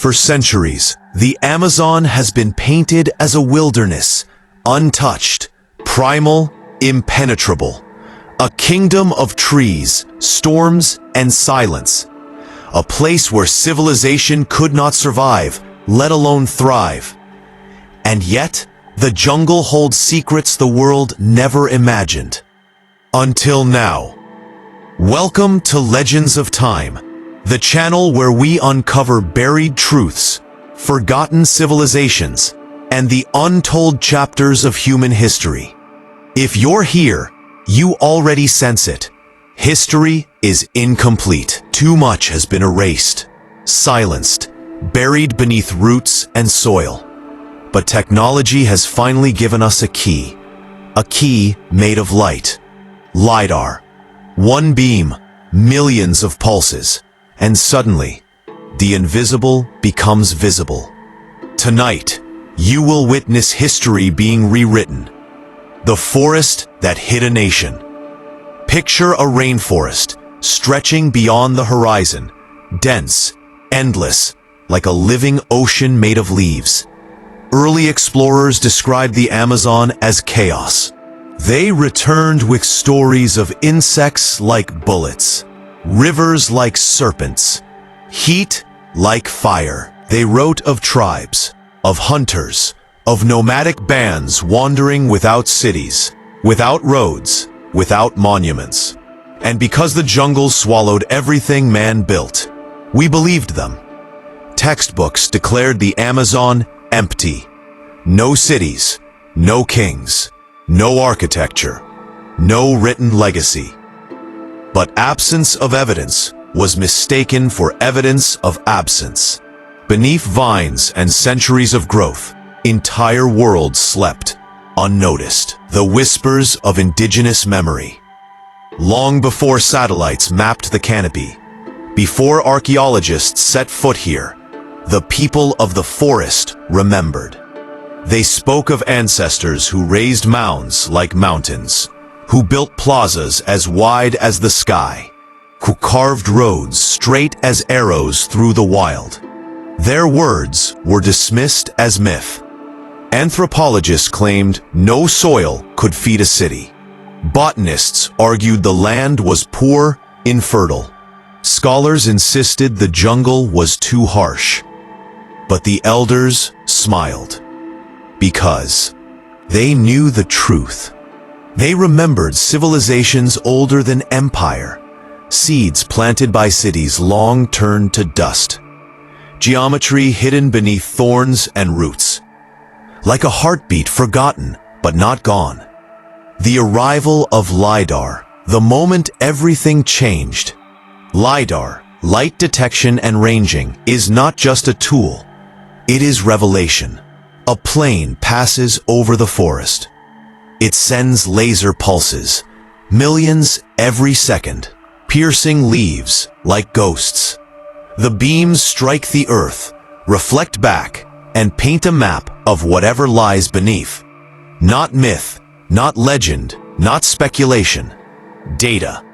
For centuries, the Amazon has been painted as a wilderness, untouched, primal, impenetrable. A kingdom of trees, storms, and silence. A place where civilization could not survive, let alone thrive. And yet, the jungle holds secrets the world never imagined. Until now. Welcome to Legends of Time, the channel where we uncover buried truths, forgotten civilizations, and the untold chapters of human history. If you're here, you already sense it. History is incomplete. Too much has been erased, silenced, buried beneath roots and soil. But technology has finally given us a key made of light. LiDAR. One beam, millions of pulses, and suddenly, the invisible becomes visible. Tonight, you will witness history being rewritten. The forest that hid a nation. Picture a rainforest stretching beyond the horizon, dense, endless, like a living ocean made of leaves. Early explorers described the Amazon as chaos. They returned with stories of insects like bullets, rivers like serpents, heat like fire. They wrote of tribes, of hunters, of nomadic bands wandering without cities, without roads, without monuments. And because the jungle swallowed everything man built, we believed them. Textbooks declared the Amazon empty. No cities, no kings, no architecture, no written legacy. But absence of evidence was mistaken for evidence of absence. Beneath vines and centuries of growth, entire worlds slept, unnoticed. The whispers of indigenous memory. Long before satellites mapped the canopy, before archaeologists set foot here, the people of the forest remembered. They spoke of ancestors who raised mounds like mountains, who built plazas as wide as the sky, who carved roads straight as arrows through the wild. Their words were dismissed as myth. Anthropologists claimed no soil could feed a city. Botanists argued the land was poor, infertile. Scholars insisted the jungle was too harsh. But the elders smiled. Because they knew the truth. They remembered civilizations older than empire. Seeds planted by cities long turned to dust. Geometry hidden beneath thorns and roots. Like a heartbeat forgotten, but not gone. The arrival of LiDAR, the moment everything changed. LiDAR, light detection and ranging, is not just a tool. It is revelation. A plane passes over the forest. It sends laser pulses, millions every second, piercing leaves like ghosts. The beams strike the earth, reflect back, and paint a map of whatever lies beneath. Not myth, not legend, not speculation. Data.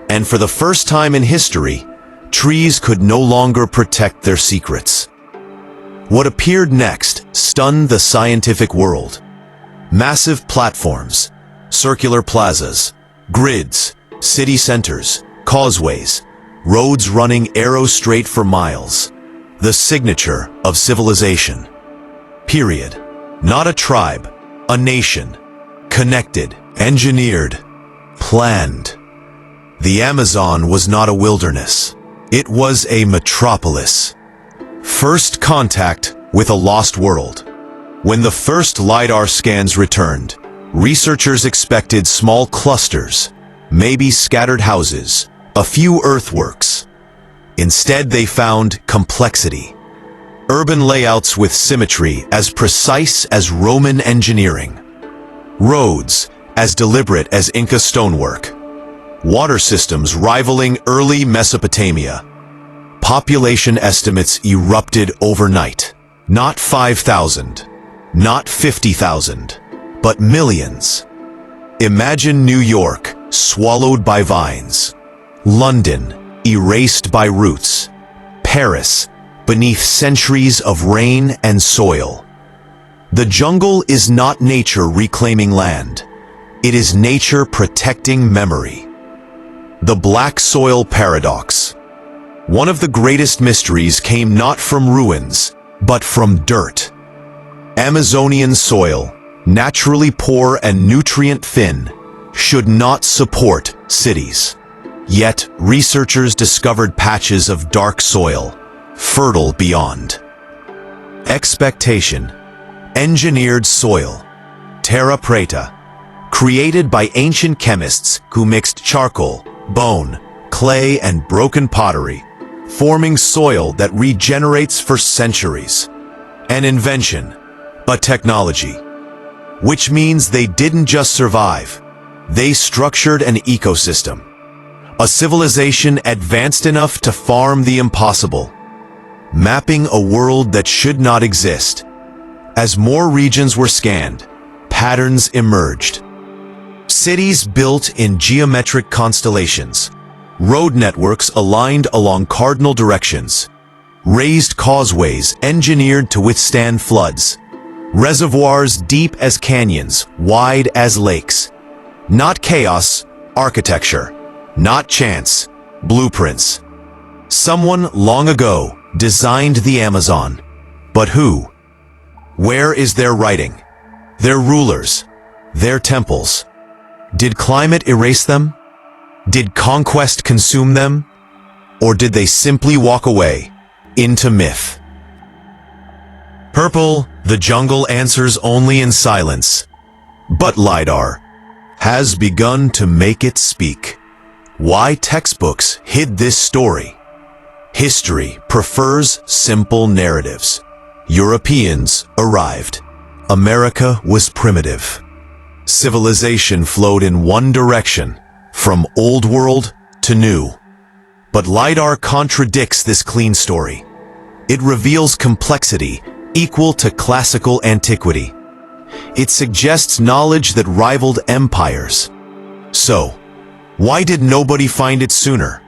And for the first time in history, trees could no longer protect their secrets. What appeared next stunned the scientific world. Massive platforms, circular plazas, grids, city centers, causeways, roads running arrow-straight for miles. The signature of civilization. Period. Not a tribe, a nation. Connected, engineered, planned. The Amazon was not a wilderness. It was a metropolis. First contact with a lost world. When the first LiDAR scans returned, researchers expected small clusters, maybe scattered houses, a few earthworks. Instead, they found complexity. Urban layouts with symmetry as precise as Roman engineering. Roads as deliberate as Inca stonework. Water systems rivaling early Mesopotamia. Population estimates erupted overnight. Not 5,000, not 50,000, but millions. Imagine New York swallowed by vines. London erased by roots. Paris beneath centuries of rain and soil. The jungle is not nature reclaiming land. It is nature protecting memory. The black soil paradox. One of the greatest mysteries came not from ruins, but from dirt. Amazonian soil, naturally poor and nutrient-thin, should not support cities. Yet, researchers discovered patches of dark soil, fertile beyond expectation. Engineered soil, terra preta, created by ancient chemists who mixed charcoal, bone, clay, and broken pottery, forming soil that regenerates for centuries. An invention, a technology, which means they didn't just survive, they structured an ecosystem. A civilization advanced enough to farm the impossible, mapping a world that should not exist. As more regions were scanned, patterns emerged. Cities built in geometric constellations, road networks aligned along cardinal directions, raised causeways engineered to withstand floods, reservoirs deep as canyons, wide as lakes. Not chaos, architecture. Not chance, blueprints. Someone long ago designed the Amazon. But who? Where is their writing? Their rulers? Their temples? Did climate erase them? Did conquest consume them? Or did they simply walk away into myth? Purple, the jungle answers only in silence. But LiDAR has begun to make it speak. Why textbooks hid this story? History prefers simple narratives. Europeans arrived. America was primitive. Civilization flowed in one direction, from old world to new. But LiDAR contradicts this clean story. It reveals complexity equal to classical antiquity. It suggests knowledge that rivaled empires. So, why did nobody find it sooner?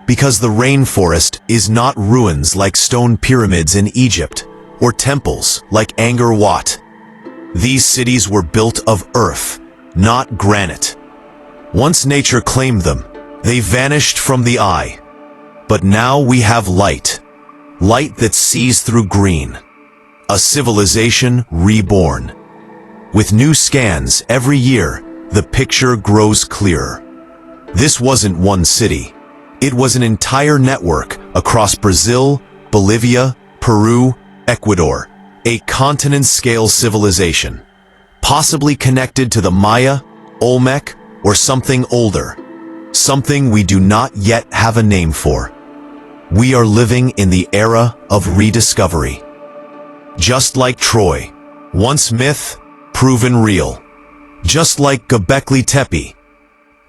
Because the rainforest is not ruins like stone pyramids in Egypt, or temples like Angkor Wat. These cities were built of earth, not granite. Once nature claimed them, they vanished from the eye. But now we have light. Light that sees through green. A civilization reborn. With new scans every year, the picture grows clearer. This wasn't one city. It was an entire network across Brazil, Bolivia, Peru, Ecuador, a continent-scale civilization, possibly connected to the Maya, Olmec, or something older, something we do not yet have a name for. We are living in the era of rediscovery. Just like Troy, once myth, proven real. Just like Göbekli Tepe,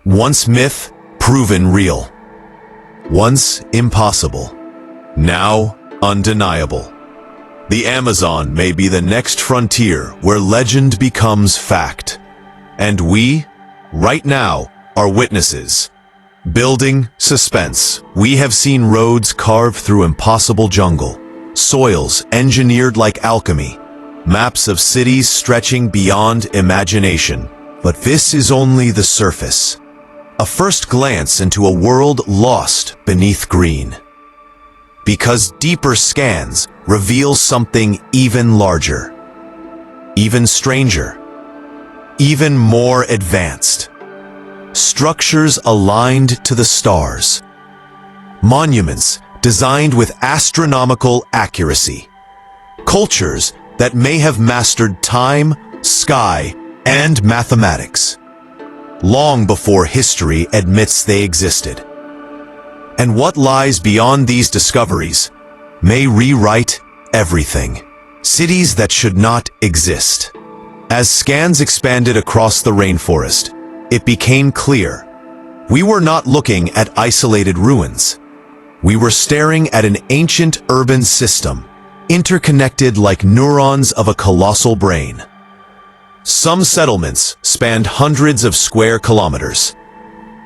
once myth, proven real. Once impossible, now undeniable. The Amazon may be the next frontier where legend becomes fact. And we, right now, are witnesses. Building suspense. We have seen roads carved through impossible jungle, soils engineered like alchemy, maps of cities stretching beyond imagination. But this is only the surface. A first glance into a world lost beneath green. Because deeper scans reveal something even larger, even stranger, even more advanced. Structures aligned to the stars. Monuments designed with astronomical accuracy. Cultures that may have mastered time, sky, and mathematics, long before history admits they existed. And what lies beyond these discoveries may rewrite everything. Cities that should not exist. As scans expanded across the rainforest, it became clear we were not looking at isolated ruins. We were staring at an ancient urban system, interconnected like neurons of a colossal brain. Some settlements spanned hundreds of square kilometers.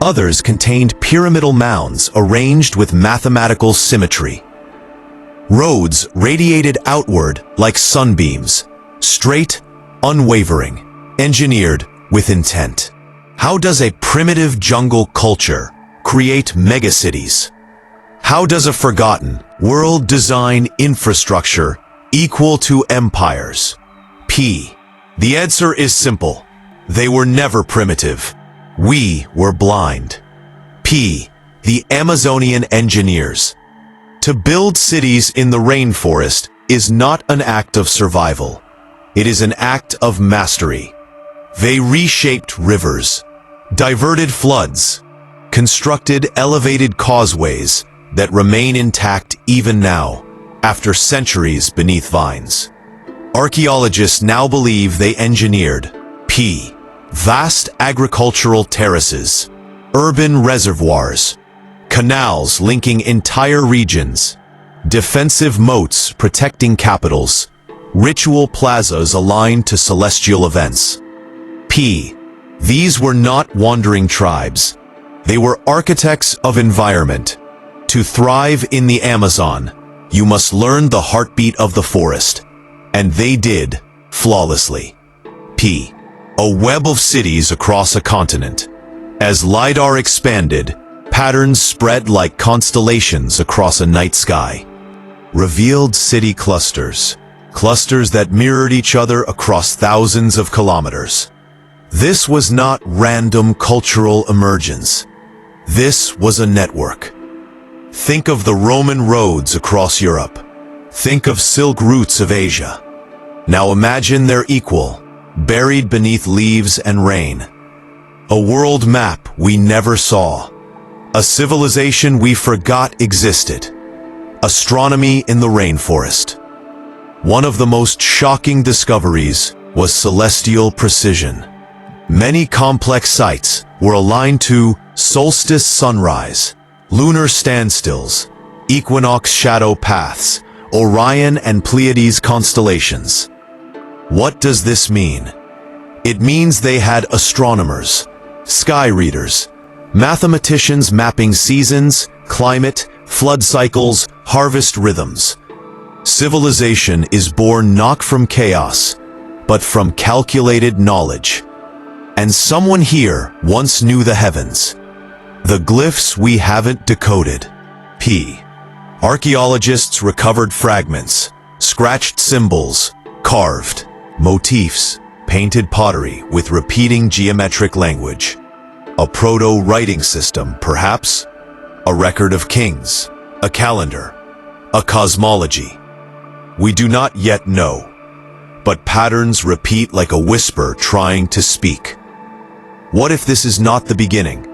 Others contained pyramidal mounds arranged with mathematical symmetry. Roads radiated outward like sunbeams, straight, unwavering, engineered with intent. How does a primitive jungle culture create megacities? How does a forgotten world design infrastructure equal to empires? P. The answer is simple. They were never primitive. We were blind. P. The Amazonian engineers. To build cities in the rainforest is not an act of survival. It is an act of mastery. They reshaped rivers, diverted floods, constructed elevated causeways that remain intact even now, after centuries beneath vines. Archaeologists now believe they engineered P. Vast agricultural terraces, urban reservoirs, canals linking entire regions, defensive moats protecting capitals, ritual plazas aligned to celestial events. P. These were not wandering tribes. They were architects of environment. To thrive in the Amazon, you must learn the heartbeat of the forest. And they did, flawlessly. P. A web of cities across a continent. As LiDAR expanded, patterns spread like constellations across a night sky. Revealed city clusters, clusters that mirrored each other across thousands of kilometers. This was not random cultural emergence. This was a network. Think of the Roman roads across Europe. Think of Silk routes of Asia. Now imagine their equal, buried beneath leaves and rain. A world map we never saw. A civilization we forgot existed. Astronomy in the rainforest. One of the most shocking discoveries was celestial precision. Many complex sites were aligned to solstice sunrise, lunar standstills, equinox shadow paths, Orion and Pleiades constellations. What does this mean? It means they had astronomers, sky readers, mathematicians mapping seasons, climate, flood cycles, harvest rhythms. Civilization is born not from chaos, but from calculated knowledge. And someone here once knew the heavens. The glyphs we haven't decoded. P. Archaeologists recovered fragments, scratched symbols, carved motifs, painted pottery with repeating geometric language. A proto-writing system, perhaps? A record of kings, a calendar, a cosmology. We do not yet know, but patterns repeat like a whisper trying to speak. What if this is not the beginning,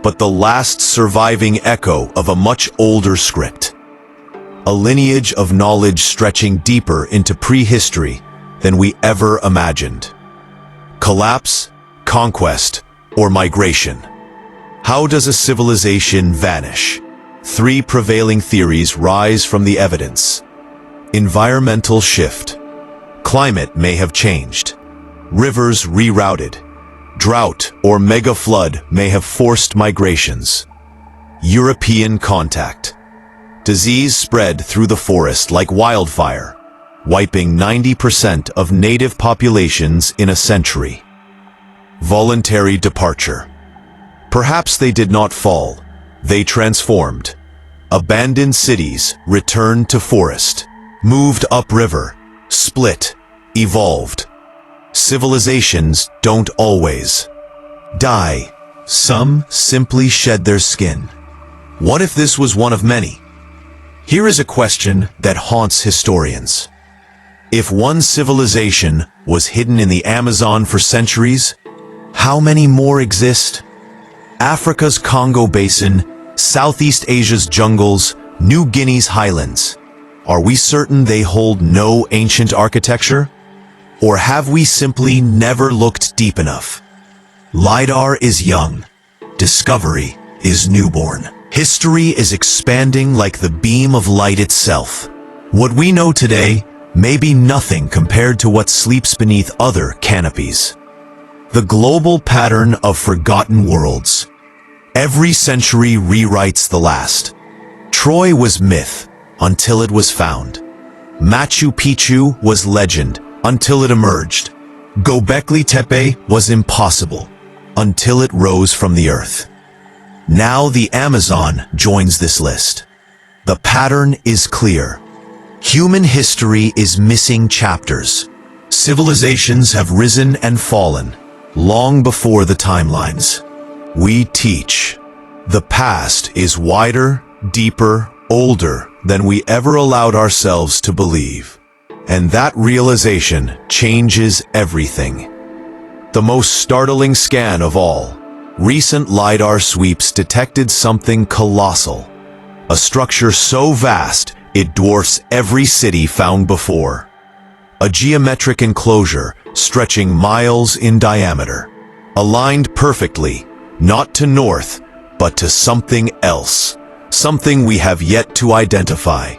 but the last surviving echo of a much older script? A lineage of knowledge stretching deeper into prehistory than we ever imagined. Collapse, conquest, or migration. How does a civilization vanish? 3 prevailing theories rise from the evidence. Environmental shift. Climate may have changed. Rivers rerouted. Drought or mega flood may have forced migrations. European contact. Disease spread through the forest like wildfire, wiping 90% of native populations in a century. Voluntary departure. Perhaps they did not fall, they transformed. Abandoned cities returned to forest, moved upriver, split, evolved. Civilizations don't always die. Some simply shed their skin. What if this was one of many? Here is a question that haunts historians. If one civilization was hidden in the Amazon for centuries, how many more exist? Africa's Congo Basin, Southeast Asia's jungles, New Guinea's highlands. Are we certain they hold no ancient architecture? Or have we simply never looked deep enough? LiDAR is young. Discovery is newborn. History is expanding like the beam of light itself. What we know today may be nothing compared to what sleeps beneath other canopies. The global pattern of forgotten worlds. Every century rewrites the last. Troy was myth, until it was found. Machu Picchu was legend until it emerged. Göbekli Tepe was impossible until it rose from the earth. Now the Amazon joins this list. The pattern is clear. Human history is missing chapters. Civilizations have risen and fallen long before the timelines. We teach. The past is wider, deeper, older than we ever allowed ourselves to believe. And that realization changes everything. The most startling scan of all, recent LiDAR sweeps detected something colossal. A structure so vast it dwarfs every city found before. A geometric enclosure stretching miles in diameter, aligned perfectly, not to north, but to something else, something we have yet to identify.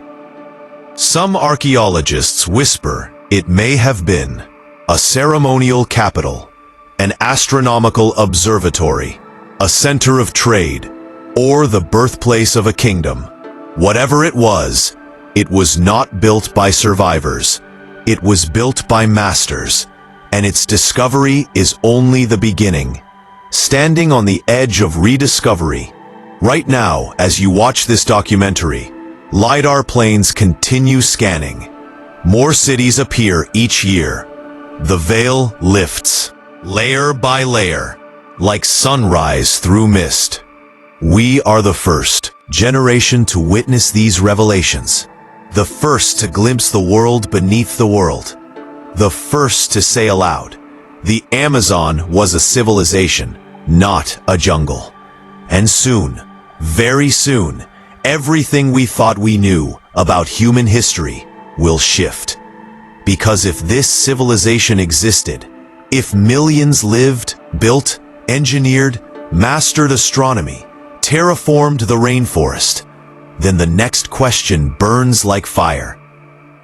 Some archaeologists whisper it may have been a ceremonial capital, an astronomical observatory, a center of trade, or the birthplace of a kingdom. Whatever it was not built by survivors. It was built by masters, and its discovery is only the beginning. Standing on the edge of rediscovery, right now as you watch this documentary, LiDAR planes continue scanning. More cities appear each year. The veil lifts, layer by layer, like sunrise through mist. We are the first generation to witness these revelations. The first to glimpse the world beneath the world. The first to say aloud, the Amazon was a civilization, not a jungle. And soon, very soon, everything we thought we knew about human history will shift. Because if this civilization existed, if millions lived, built, engineered, mastered astronomy, terraformed the rainforest, then the next question burns like fire.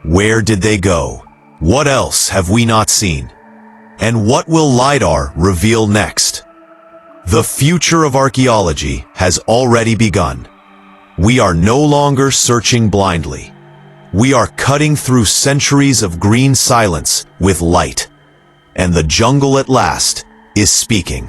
Where did they go? What else have we not seen? And what will LiDAR reveal next? The future of archaeology has already begun. We are no longer searching blindly. We are cutting through centuries of green silence with light. And the jungle at last is speaking.